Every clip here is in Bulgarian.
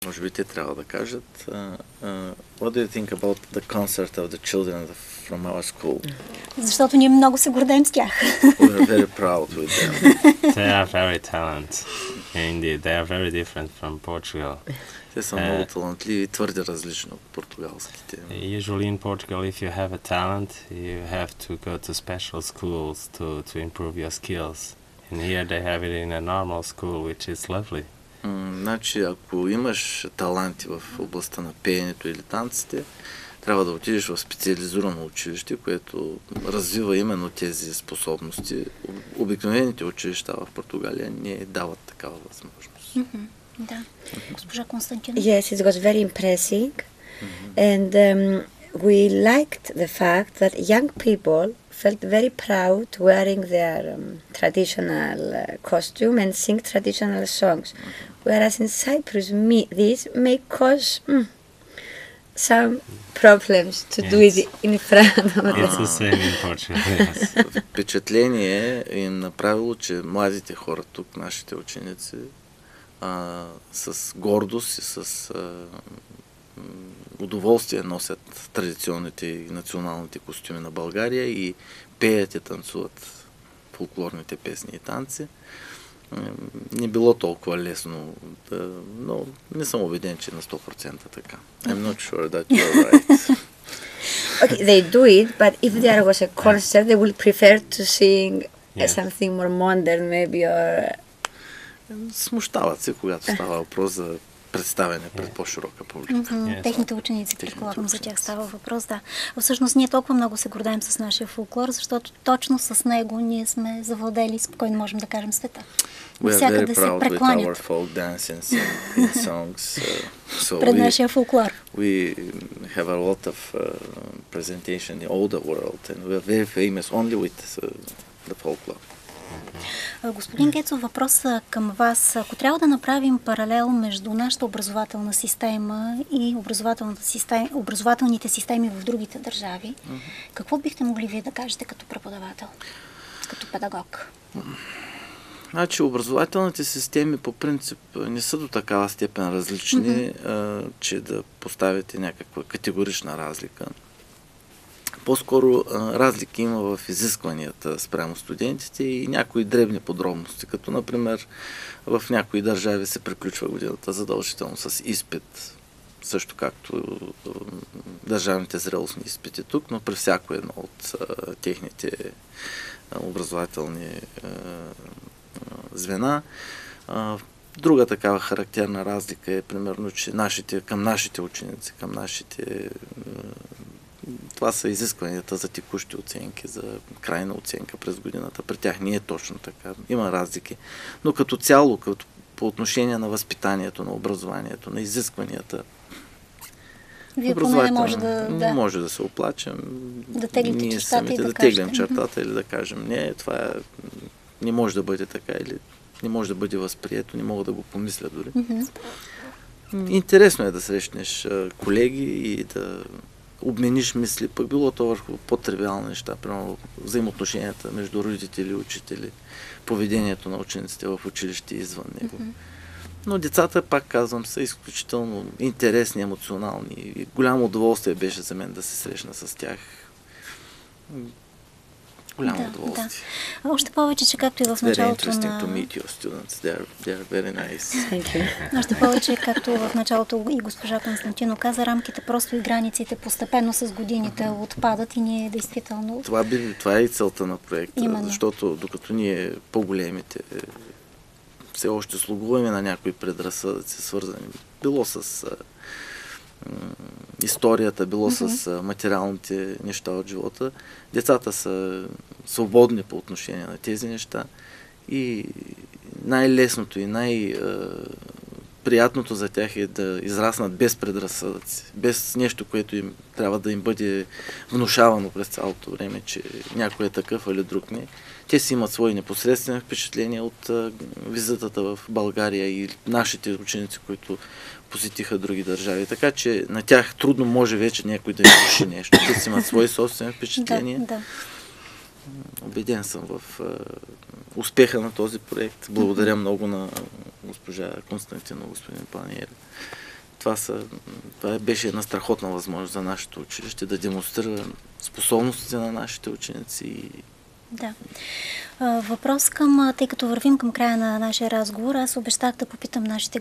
Може би те трябва да кажат. What do you think about the concert of the children from our school? Защото ние много се гордеем с тях. We are very proud with them. They are very talented. Indeed, they are very different from Portugal. Те са много талантливи и твърде различни от португалските. Usually in Portugal, if you have a talent, you have to go to special schools to improve your skills. And here they have it in a normal school, which is lovely. Значи, ако имаш таланти в областта на пеенето или танците, трябва да отидеш в специализирано училище, което развива именно тези способности. Обикновените училища в Португалия не дават такава възможност. Да. Госпожа Константина. Yes, it was very impressive. And we liked the fact that young people felt very proud wearing their traditional costume and sing traditional songs. Whereas in Cyprus, this may cause some problems to do it in front of them. It's the same in Portugal, yes. Впечатление им направило, че младите хора тук, нашите ученици, с гордост и с удоволствие носят традиционните и националните костюми на България и пеят и танцуват фолклорните песни и танци. Не било толкова лесно, но не съм убеден, че на 100% така. I'm not sure that you're right. Okay, they do it, but if there was a concert, they would prefer to sing something more modern, maybe, or... Смущават се, когато става въпрос за представяне пред по-широка публика. Техните ученици, предполагам, за тях става въпрос, да. Всъщност ние толкова много се гордаем с нашия фолклор, защото точно с него ние сме завладели, спокойно можем да кажем, света. Всякъде се прекланят пред нашия фолклор. We have a lot of presentation in all the world and we are very famous only with the folklore. Господин Гецов, въпрос към вас. Ако трябва да направим паралел между нашата образователна система и образователните системи в другите държави, какво бихте могли вие да кажете като преподавател, като педагог? Значи, образователните системи по принцип не са до такава степен различни, че да поставите някаква категорична разлика. По-скоро разлики има в изискванията спрямо студентите и някои дребни подробности, като например в някои държави се приключва годината задължително с изпит, също както държавните зрелостни изпити тук, но при всяко едно от техните образователни звена. Друга такава характерна разлика е примерно, че към нашите ученици, това са изискванията за текущи оценки, за крайна оценка през годината. При тях не е точно така. Има разлики. Но като цяло, по отношение на възпитанието, на образованието, на изискванията, вие поне не може да се оплачем. Да теглите чертата и да теглим чертата или да кажем, не, това не може да бъде така или не може да бъде възприето, не мога да го помисля дори. Интересно е да срещнеш колеги и да обмениш мисли, пък било то върху по-тривиални неща, примерно взаимоотношенията между родители и учители, поведението на учениците в училище и извън него. Но децата, пак казвам, са изключително интересни, емоционални и голямо удоволствие беше за мен да се срещна с тях. Голямо удоволствие. Да. Още повече, че както и в началото на... to meet your students. They are very nice. Още повече, както в началото и госпожа Константино каза, рамките просто и границите постепенно с годините отпадат и ние действително... Това е и целта на проекта, именно. Защото докато ние по-големите все още слугуваме на някои предразсъдъци, свързани било с историята, било с материалните неща от живота. Децата са свободни по отношение на тези неща и най-лесното и най-приятното за тях е да израснат без предразсъдъци, без нещо, което им трябва да им бъде внушавано през цялото време, че някой е такъв или друг не. Те си имат свои непосредствени впечатления от визитата в България и нашите ученици, които посетиха други държави. Така че на тях трудно може вече някой да им души нещо. Те си имат свои собствени впечатления. Да. Убеден съм в успеха на този проект. Благодаря много на госпожа Константина, господин Паниер, това беше една страхотна възможност за нашето училище да демонстрира способностите на нашите ученици. Да. Въпрос към, тъй като вървим към края на нашия разговор, аз обещах да попитам нашите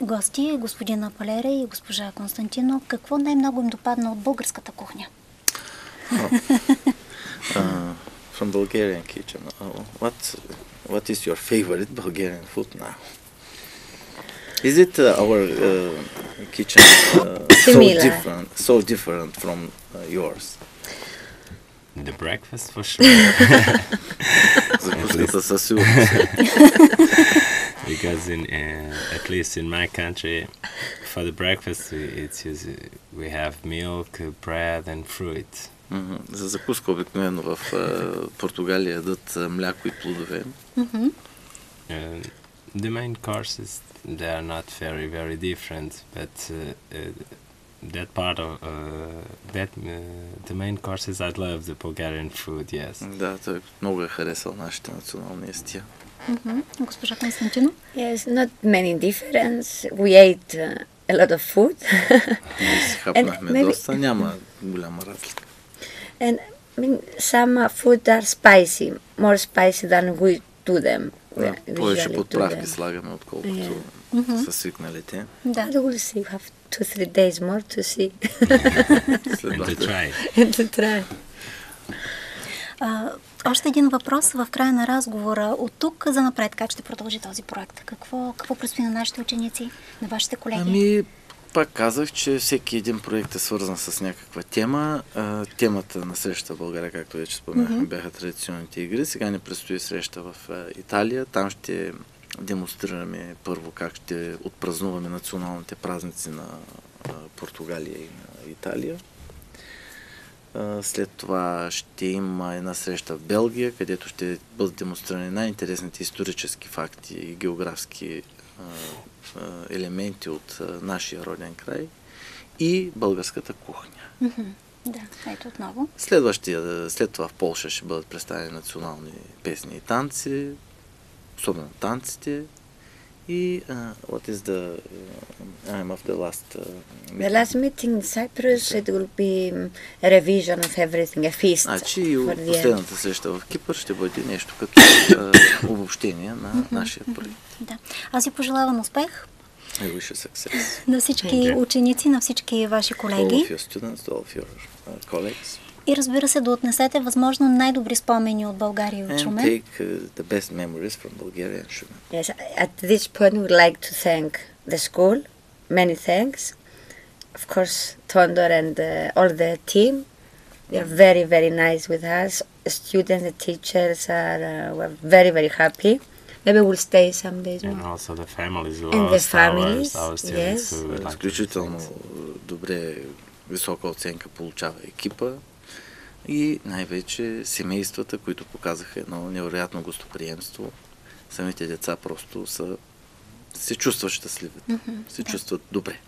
гости, господина Палера и госпожа Константино, какво най-много им допадна от българската кухня? From Bulgarian kitchen, what is your favorite Bulgarian food now? Is it our kitchen so different from yours? The breakfast for sure. Закуската със сигурност. Because at least in my country, for the breakfast, we have milk, bread and fruit. За закуска обикновено в Португалия ядат мляко и плодове. The main courses, they are not very, very different, but that part of the main courses, I love the Bulgarian food, yes. Да, той много е харесал нашите национални ястия. Госпожа Константино? Yes, not many difference. We ate a lot of food. Ние си хапнахме доста, няма голяма разлика. And I mean, some food are spicy, more spicy than we do them. Повече подправки слагаме, отколкото са свикнали те. Да. We'll see. You have 2-3 days more to see. And to try. And to try. Още един въпрос в края на разговора. От тук за напред, как ще продължи този проект? Какво предстои на нашите ученици, на вашите колеги? Пак казах, че всеки един проект е свързан с някаква тема. Темата на среща в България, както вече споменахме, бяха традиционните игри. Сега ни предстои среща в Италия. Там ще демонстрираме първо как ще отпразнуваме националните празници на Португалия и на Италия. След това ще има една среща в Белгия, където ще бъдат демонстрирани най-интересните исторически факти и географски елементи от нашия роден край и българската кухня. Да, ето отново. След това в Полша ще бъдат представени национални песни и танци, особено танците. И what is the aim of the last meeting? The last meeting in Cyprus, it will be a revision of everything, a feast. Значи последната среща в Кипър ще бъде нещо като обобщение на нашия проект. Да. Аз ви пожелавам успех. I wish you success. На всички ученици, на всички ваши колеги. All of your students, all of your colleagues. И разбира се, да отнесете възможно най-добри спомени от България и от Шумен. And take the best memories from Bulgaria and Шумен. Yes, at this point we would like to thank the school. Many thanks. Of course, Tondor and all the team. They are very, very nice with us. The students, the teachers were very, very happy. Maybe we'll stay some days more. And also the families who And the families, our students yes. who would like to Изключително добре, висока оценка получава екипа и най-вече семействата, които показаха едно невероятно гостоприемство. Самите деца просто се чувстват щастливи, се чувстват добре.